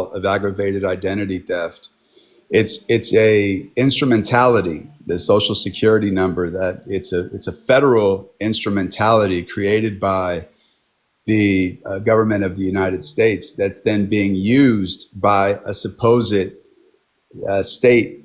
of aggravated identity theft. It's a instrumentality, the Social Security number, that it's a federal instrumentality created by the government of the United States that's then being used by a supposed state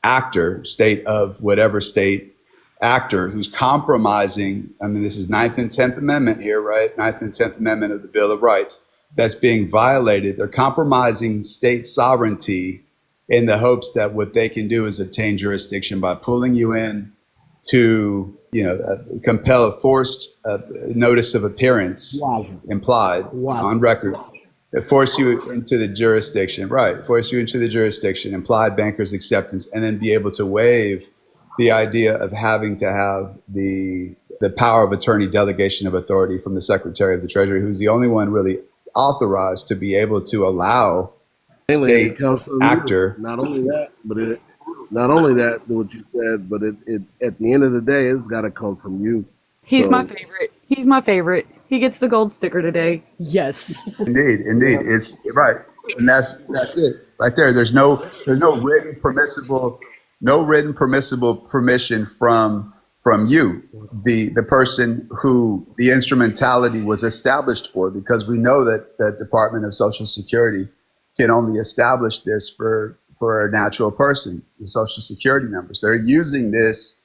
actor, state of whatever state actor, who's compromising. I mean, this is Ninth and 10th Amendment here, right? Ninth and 10th Amendment of the Bill of Rights that's being violated. They're compromising state sovereignty in the hopes that what they can do is obtain jurisdiction by pulling you in to, compel a forced notice of appearance, implied on record, force you into the jurisdiction, right? Force you into the jurisdiction, implied banker's acceptance, and then be able to waive the idea of having to have the power of attorney, delegation of authority from the Secretary of the Treasury, who's the only one really authorized to be able to allow state actor. Not only that, what you said, but it at the end of the day, it's got to come from you. He's my favorite. He's my favorite. He gets the gold sticker today. Yes. Indeed. It's right, and that's it right there. There's no written permissible permission from you, the person who the instrumentality was established for, because we know that the Department of Social Security can only establish this for a natural person, the Social Security number. So they're using this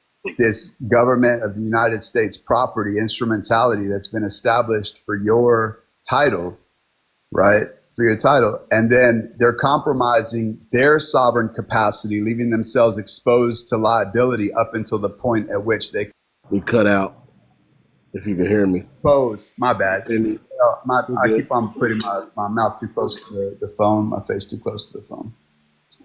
government of the United States property instrumentality that's been established for your title, right? For your title. And then they're compromising their sovereign capacity, leaving themselves exposed to liability up until the point at which they cut out. If you can hear me. Pose. My bad. I keep on putting my mouth too close to the phone, my face too close to the phone.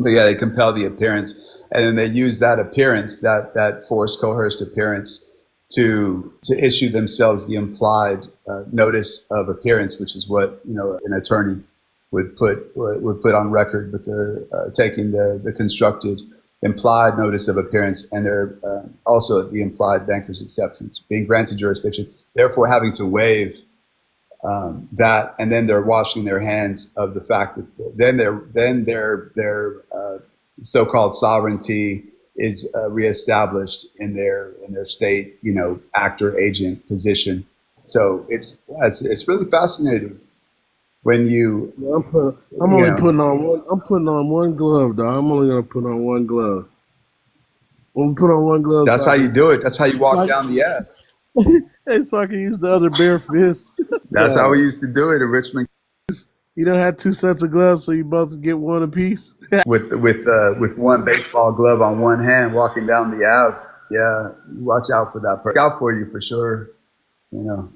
But yeah, they compel the appearance, and then they use that appearance, that forced, coerced appearance, to issue themselves the implied notice of appearance, which is what an attorney would put on record. But they're taking the constructed implied notice of appearance, and they're also the implied banker's acceptance, being granted jurisdiction, therefore having to waive that, and then they're washing their hands of the fact that then their so-called sovereignty is reestablished in their state, actor agent position. So it's really fascinating when you. I'm only putting on one. I'm putting on one glove, dog. I'm only gonna put on one glove. I'm gonna put on one glove. That's how you do it. That's how you walk down the ass. Hey, so I can use the other bare fist. That's how we used to do it in Richmond. You don't have two sets of gloves, so you both get one apiece. with one baseball glove on one hand, walking down the Ave. Yeah, watch out for that. Look out for you for sure. The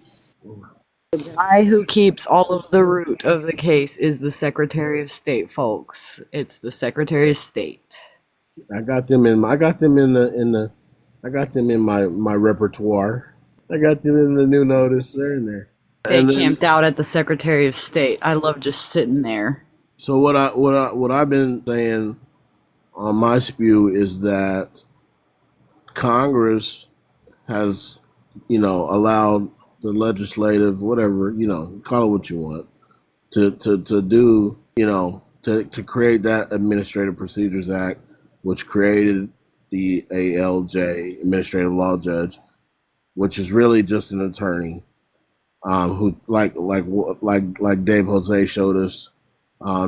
guy who keeps all of the root of the case is the Secretary of State, folks. It's the Secretary of State. I got them in my repertoire. I got them in the new notice. They're in there. They camped out at the Secretary of State. I love just sitting there. So what I've been saying on my spew is that Congress has, allowed the legislative, whatever, call it what you want, to do, to create that Administrative Procedures Act, which created the ALJ, Administrative Law Judge, which is really just an attorney, who like Dave Jose showed us,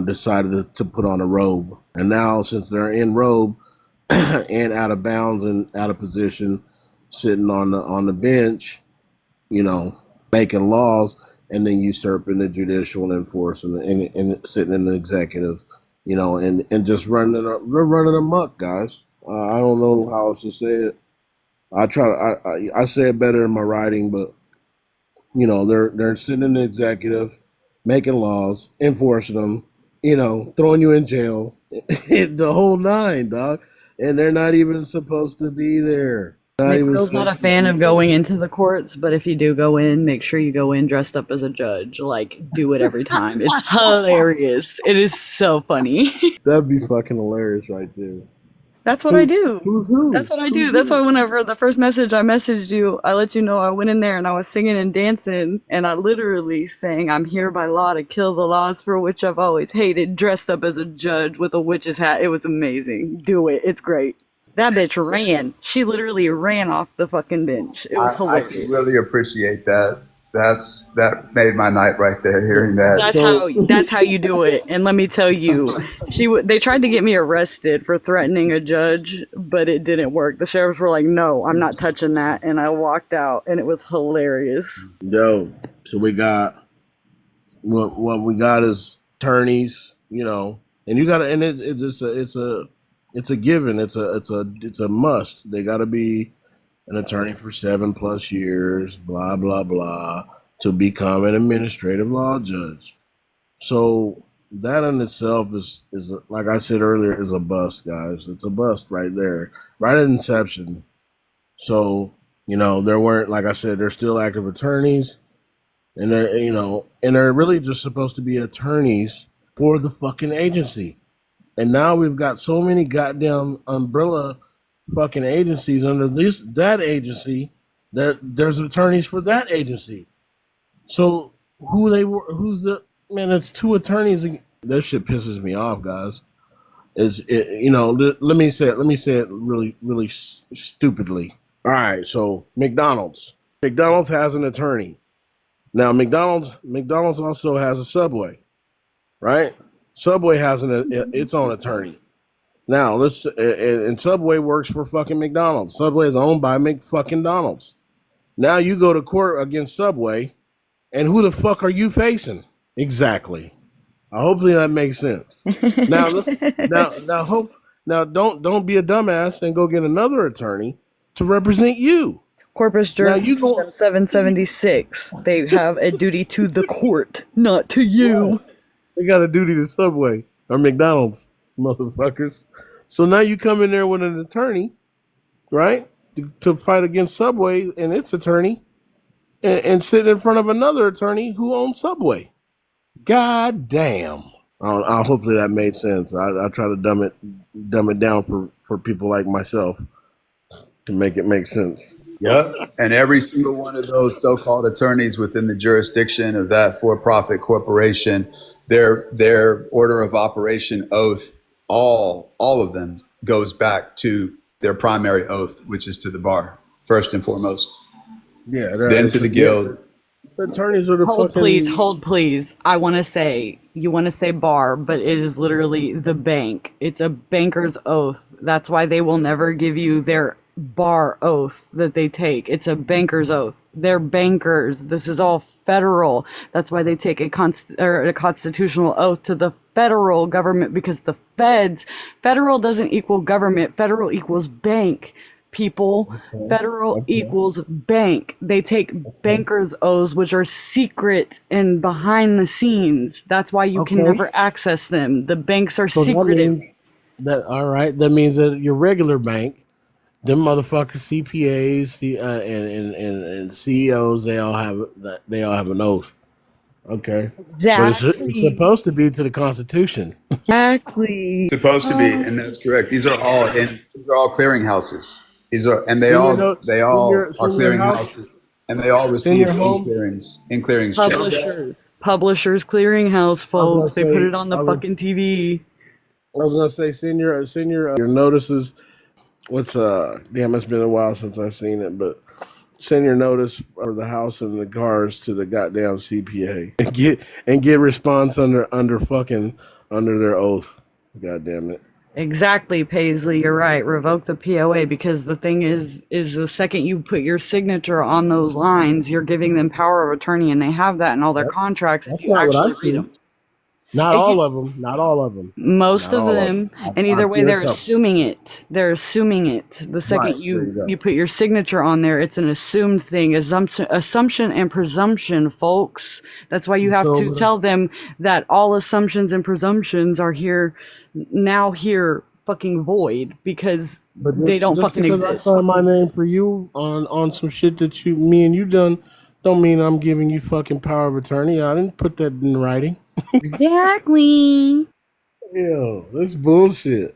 decided to put on a robe. And now, since they're in robe and out of bounds and out of position, sitting on the bench, making laws, and then usurping the judicial and enforcing and sitting in the executive, and just running amok, guys. I don't know how else to say it. I say it better in my writing, but they're sitting in the executive, making laws, enforcing them, throwing you in jail, the whole nine, dog. And they're not even supposed to be there. Nick's not a fan of going into the courts, but if you do go in, make sure you go in dressed up as a judge. Like, do it every time. It's hilarious. It is so funny. That'd be fucking hilarious right there. That's what I do. Who's who? That's what I do. Who's That's who? why whenever the first message I messaged you, I let you know I went in there and I was singing and dancing, and I literally sang, "I'm here by law to kill the laws for which I've always hated," dressed up as a judge with a witch's hat. It was amazing. Do it. It's great. That bitch ran. She literally ran off the fucking bench. It was I can hilarious. really appreciate that. That made my night right there, hearing that. That's how you do it. And let me tell you, they tried to get me arrested for threatening a judge, but it didn't work. The sheriffs were like, "No, I'm not touching that," and I walked out, and it was hilarious. Yo, so we got what we got is attorneys, and you got to, and it's a given. It's a must. They got to be an attorney for 7+ years, blah blah blah, to become an administrative law judge. So that in itself is like I said earlier, is a bust, guys. It's a bust right there, right at inception. So there weren't, like I said, they're still active attorneys, and they're really just supposed to be attorneys for the fucking agency. And now we've got so many goddamn umbrella fucking agencies under that agency that there's attorneys for that agency. So who's the man? It's two attorneys. That shit pisses me off, guys. Let me say it really, really stupidly. All right, so McDonald's has an attorney. Now McDonald's also has a Subway, right? Subway has its own attorney. Now and Subway works for fucking McDonald's. Subway is owned by McFucking-Donald's. Now you go to court against Subway, and who the fuck are you facing? Exactly. Hopefully that makes sense. Now don't be a dumbass and go get another attorney to represent you. Corpus Jurisdiction 776. They have a duty to the court, not to you. They got a duty to Subway or McDonald's, motherfuckers. So now you come in there with an attorney, right, to fight against Subway and its attorney, and sit in front of another attorney who owns Subway. God damn. Hopefully that made sense. I try to dumb it down for people like myself to make it make sense. Yep. And every single one of those so-called attorneys within the jurisdiction of that for-profit corporation, their order of operation oath, all of them goes back to their primary oath, which is to the bar, first and foremost. Yeah. Then to the guild. The attorneys are the Hold please. You want to say bar, but it is literally the bank. It's a banker's oath. That's why they will never give you their bar oath that they take. It's a banker's oath. They're bankers. This is all federal. That's why they take a constitutional oath to the federal government, because the federal doesn't equal government. Federal equals bank. People, federal equals bank. They take bankers' oaths, which are secret and behind the scenes. That's why you can never access them. The banks are secretive. All right. That means that your regular bank, them motherfuckers, CPAs, and CEOs, they all have an oath. Okay. Exactly. But it's supposed to be to the Constitution. Exactly. Supposed to be, and that's correct. These are all clearinghouses. They all are clearinghouses, and they all receive in clearings. Publishers clearinghouse, folks. They put it on the fucking TV. I was gonna say, send your notices. It's been a while since I've seen it, but send your notice for the house and the cars to the goddamn CPA and get response under their oath. God damn it. Exactly, Paisley, you're right. Revoke the POA, because the thing is the second you put your signature on those lines, you're giving them power of attorney, and they have that in all their contracts. That's not what I've seen. Not all of them. Most of them, and either way, they're assuming it. They're assuming it. The second you put your signature on there, it's an assumed thing. Assumption and presumption, folks. That's why you have to tell them that all assumptions and presumptions are fucking void, because they don't fucking exist. I signed my name for you on some shit that me and you done, don't mean I'm giving you fucking power of attorney. I didn't put that in writing. Exactly. Yeah, this bullshit.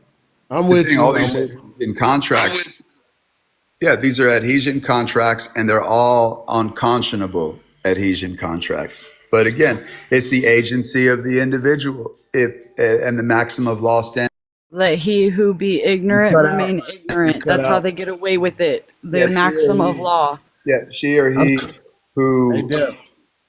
I'm with you. adhesion contracts. Yeah, these are adhesion contracts, and they're all unconscionable adhesion contracts. But again, it's the agency of the individual, if and the maximum of law stands. Let he who be ignorant cut out. remain ignorant. Cut That's how out. they get away with it. The Yes, maxim of law. yeah, she or I'm, he hey, who, Deb,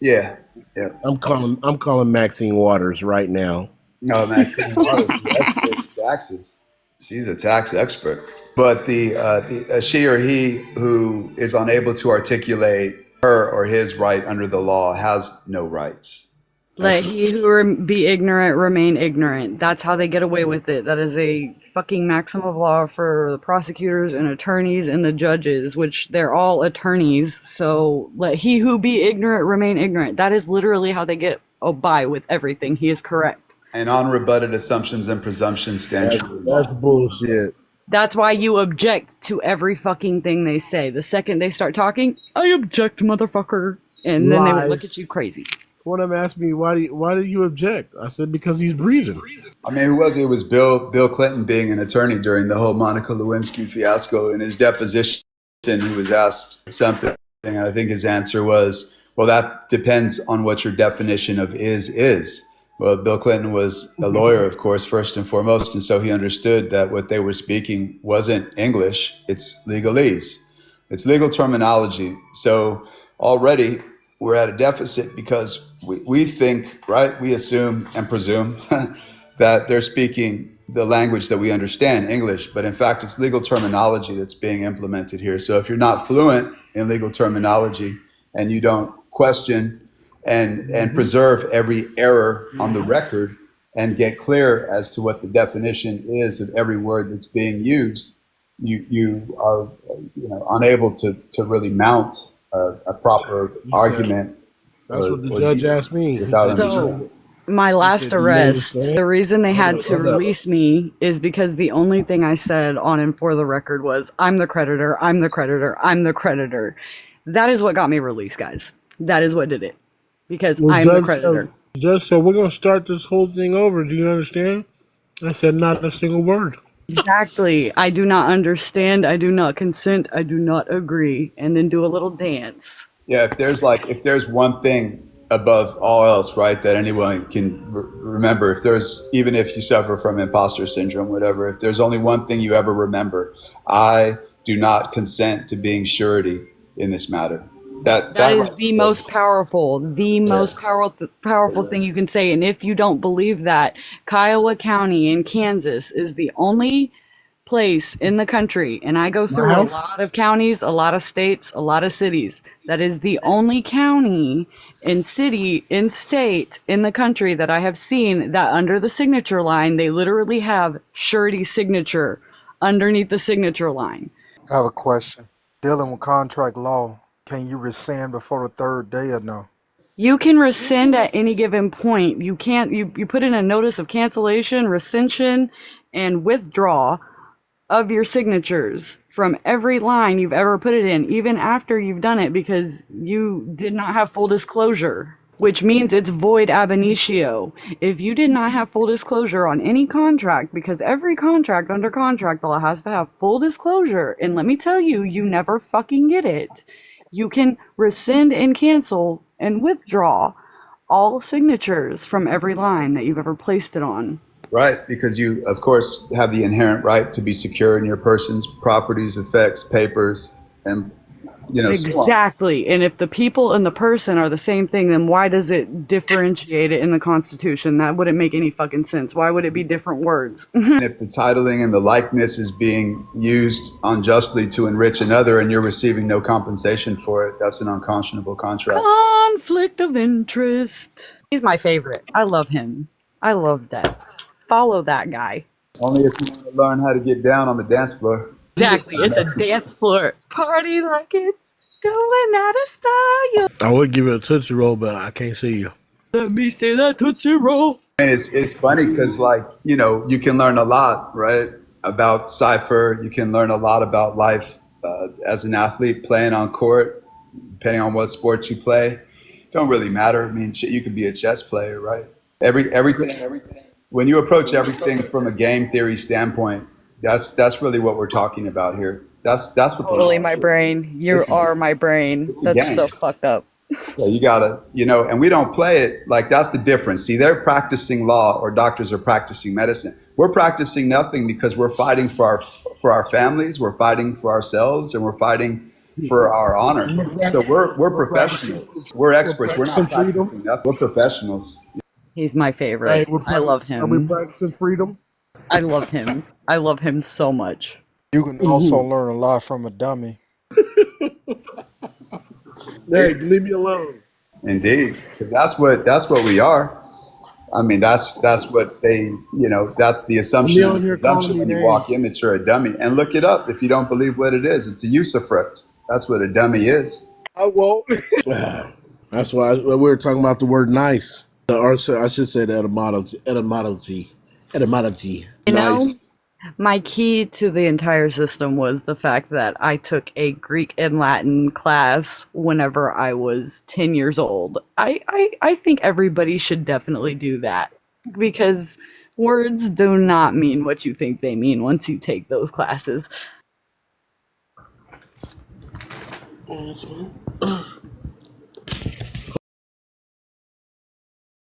yeah, yeah. I'm calling Maxine Waters right now. No, Maxine Waters, the expert in taxes. She's a tax expert. But the she or he who is unable to articulate her or his right under the law has no rights. Let That's he who be ignorant remain ignorant. That's how they get away with it. That is a fucking maxim of law for the prosecutors and attorneys and the judges, which they're all attorneys. So let he who be ignorant remain ignorant. That is literally how they get by with everything. He is correct. and unrebutted assumptions and presumptions stand true. That's bullshit. That's why you object to every fucking thing they say. The second they start talking, I object, motherfucker. And then they will look Lies. at you crazy. One of them asked me, why do you object? I said, because he's breathing. I mean, who was it? It was Bill Clinton being an attorney during the whole Monica Lewinsky fiasco. In his deposition, he was asked something, and I think his answer was, well, that depends on what your definition of is. Well, Bill Clinton was a lawyer, of course, first and foremost, and so he understood that what they were speaking wasn't English, it's legalese. It's legal terminology. So already we're at a deficit because we think, right, we assume and presume that they're speaking the language that we understand, English, but in fact, it's legal terminology that's being implemented here. So if you're not fluent in legal terminology and you don't question and preserve every error on the record and get clear as to what the definition is of every word that's being used, you are unable to really mount a proper argument. That's what the judge asked me. Without So understanding. my last said, "Do you arrest, understand?" the reason they had to Hold up. release me is because the only thing I said on and for the record was, I'm the creditor, I'm the creditor, I'm the creditor. That is what got me released, guys. That is what did it. Because Well, I'm the creditor. Judge said, we're going to start this whole thing over. Do you understand? I said, not a single word. Exactly. I do not understand. I do not consent. I do not agree. And then do a little dance. Yeah, if there's one thing above all else, right, that anyone can remember, even if you suffer from imposter syndrome, whatever, if there's only one thing you ever remember, I do not consent to being surety in this matter. That is the most powerful thing you can say. And if you don't believe that, Kiowa County in Kansas is the only place in the country, and I go through a lot of counties, a lot of states, a lot of cities. That is the only county and city and state in the country that I have seen that under the signature line, they literally have surety signature underneath the signature line. I have a question. Dealing with contract law, can you rescind before the third day or no? You can rescind at any given point. You can't, you put in a notice of cancellation, rescission, and withdraw of your signatures from every line you've ever put it in, even after you've done it, because you did not have full disclosure, which means it's void ab initio. If you did not have full disclosure on any contract, because every contract under contract law has to have full disclosure, and let me tell you, you never fucking get it. You can rescind and cancel and withdraw all signatures from every line that you've ever placed it on. Right, because you, of course, have the inherent right to be secure in your person's properties, effects, papers, and, so on. Exactly. And if the people and the person are the same thing, then why does it differentiate it in the Constitution? That wouldn't make any fucking sense. Why would it be different words? And if the titling and the likeness is being used unjustly to enrich another and you're receiving no compensation for it, that's an unconscionable contract. Conflict of interest. He's my favorite. I love him. I love that. Follow that guy. Only if you want to learn how to get down on the dance floor. Exactly. It's a dance floor. Party like it's going out of style. I would give it a Tootsie Roll, but I can't see you. Let me say that Tootsie Roll. And it's funny because, you can learn a lot, right, about Cypher. You can learn a lot about life as an athlete playing on court, depending on what sport you play. Don't really matter. I mean, you could be a chess player, right? Everything. When you approach everything from a game theory standpoint, That's really what we're talking about here. That's what the Totally law my is. brain. You This are is my brain. it's a That's so game. fucked up. Yeah, you gotta, and we don't play it like that's the difference. See, they're practicing law, or doctors are practicing medicine. We're practicing nothing because we're fighting for our families, we're fighting for ourselves, and we're fighting for our honor. So we're We're practicing. professionals. We're We're experts. We're practicing not freedom. practicing nothing. We're professionals. He's my Hey, favorite. I love are we him. practicing freedom? I love him. I love him so much. You can also learn a lot from a dummy. Hey, leave me alone. Indeed, because that's what we are. I mean, that's what that's the Let me assumption and on the here calling presumption me when you names. walk in that you're a dummy. And look it up if you don't believe what it is. It's a usufruct. That's what a dummy is. I won't. That's why we were talking about the word nice. Or I should say the etymology. Etymology. You Nice. know, my key to the entire system was the fact that I took a Greek and Latin class whenever I was 10 years old. I think everybody should definitely do that because words do not mean what you think they mean once you take those classes.